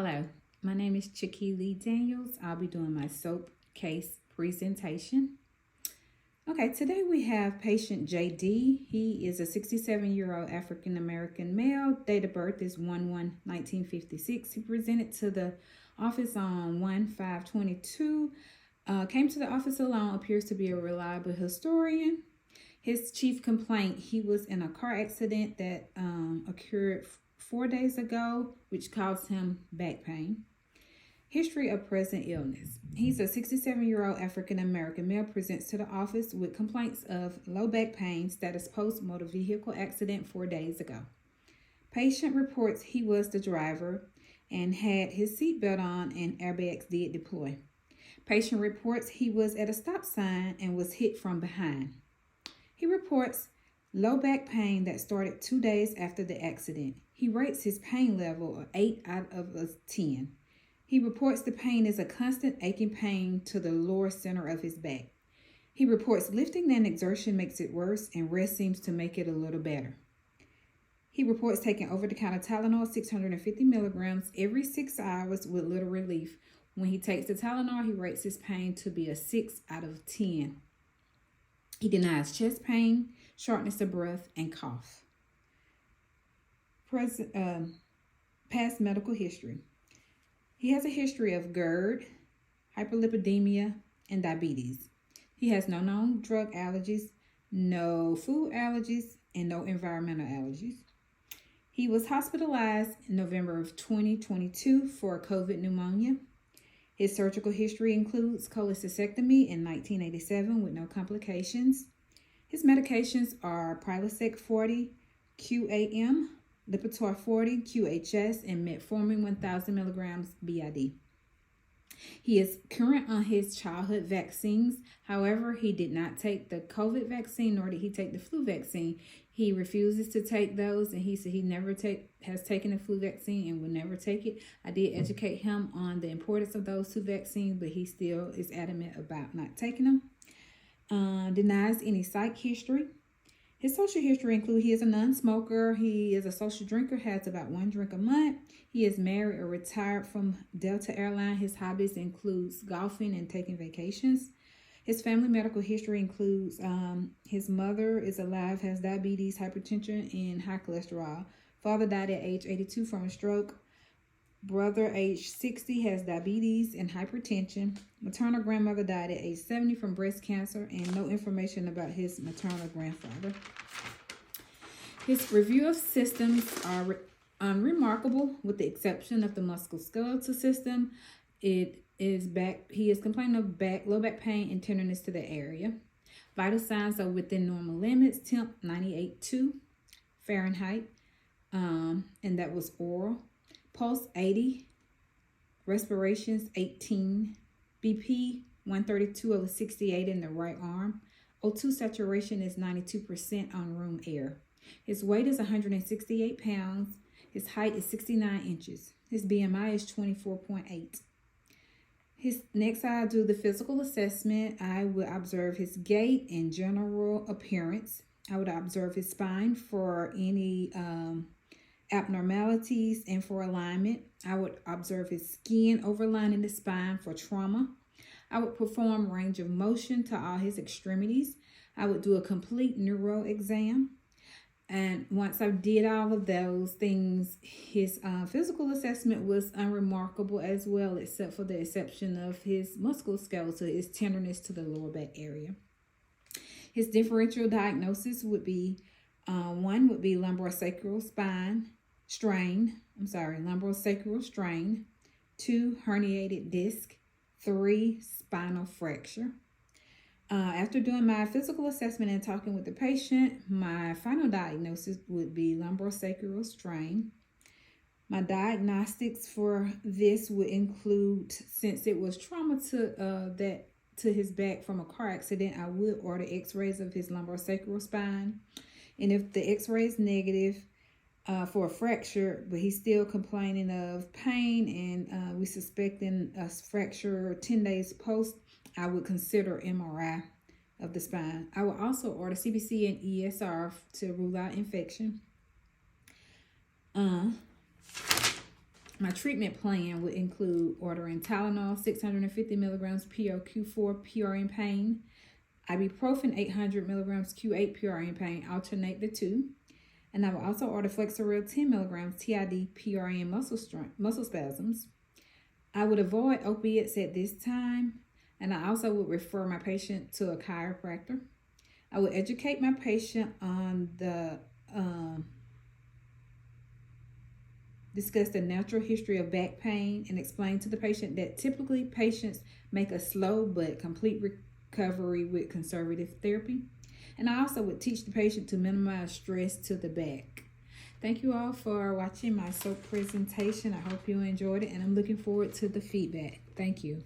Hello, my name is Chiquile Daniels. I'll be doing my SOAP case presentation. Okay, today we have patient JD. He is a 67-year-old African American male. Date of birth is 1/1/1956. He presented to the office on 1/5/22. Came to the office alone, appears to be a reliable historian. His chief complaint, he was in a car accident that occurred 4 days ago, which caused him back pain. History of present illness. He's a 67-year-old African American male, presents to the office with complaints of low back pain, status post motor vehicle accident 4 days ago. Patient reports he was the driver and had his seatbelt on and airbags did deploy. Patient reports he was at a stop sign and was hit from behind. He reports low back pain that started 2 days after the accident. He rates his pain level of 8 out of a 10. He reports the pain is a constant aching pain to the lower center of his back. He reports lifting and exertion makes it worse and rest seems to make it a little better. He reports taking over-the-counter Tylenol 650 milligrams every 6 hours with little relief. When he takes the Tylenol, he rates his pain to be a 6 out of 10. He denies chest pain, shortness of breath, and cough. Past medical history. He has a history of GERD, hyperlipidemia, and diabetes. He has no known drug allergies, no food allergies, and no environmental allergies. He was hospitalized in November of 2022 for COVID pneumonia. His surgical history includes cholecystectomy in 1987 with no complications. His medications are Prilosec 40 QAM, Lipitor 40 QHS, and metformin 1,000 milligrams BID. He is current on his childhood vaccines. However, he did not take the COVID vaccine, nor did he take the flu vaccine. He refuses to take those, and he said he never has taken the flu vaccine and will never take it. I did educate him on the importance of those two vaccines, but he still is adamant about not taking them. Denies any psych history. His social history includes he is a non-smoker, he is a social drinker, has about 1 drink a month. He is married or retired from Delta Airline. His hobbies includes golfing and taking vacations. His family medical history includes his mother is alive, has diabetes, hypertension, and high cholesterol. Father died at age 82 from a stroke. Brother, age 60, has diabetes and hypertension. Maternal grandmother died at age 70 from breast cancer, and no information about his maternal grandfather. His review of systems are unremarkable, with the exception of the musculoskeletal system. He is complaining of low back pain and tenderness to the area. Vital signs are within normal limits. Temp 98.2 Fahrenheit, and that was oral. Pulse 80, respirations 18, BP 132/68 in the right arm. O2 saturation is 92% on room air. His weight is 168 pounds. His height is 69 inches. His BMI is 24.8. Next, I'll do the physical assessment. I will observe his gait and general appearance. I would observe his spine for any abnormalities and for alignment. I would observe his skin overlining the spine for trauma. I would perform range of motion to all his extremities. I would do a complete neuro exam. And once I did all of those things, his physical assessment was unremarkable as well, except for the exception of his musculoskeletal, his tenderness to the lower back area. His differential diagnosis would be, one would be lumbosacral strain. 2, herniated disc. 3, spinal fracture. After doing my physical assessment and talking with the patient, my final diagnosis would be lumbosacral strain. My diagnostics for this would include, since it was trauma to his back from a car accident, I would order x-rays of his lumbosacral spine. And if the x-ray is negative for a fracture, but he's still complaining of pain and we suspecting a fracture 10 days post, I would consider MRI of the spine. I will also order CBC and ESR to rule out infection. My treatment plan would include ordering Tylenol 650 milligrams PRQ4 PRN pain, ibuprofen 800 milligrams Q8 PRN pain, alternate the two. And I will also order Flexeril 10 milligrams TID PRN muscle spasms. I would avoid opiates at this time, and I also would refer my patient to a chiropractor. I would educate my patient on discuss the natural history of back pain and explain to the patient that typically patients make a slow but complete recovery with conservative therapy. And I also would teach the patient to minimize stress to the back. Thank you all for watching my soap presentation. I hope you enjoyed it, and I'm looking forward to the feedback. Thank you.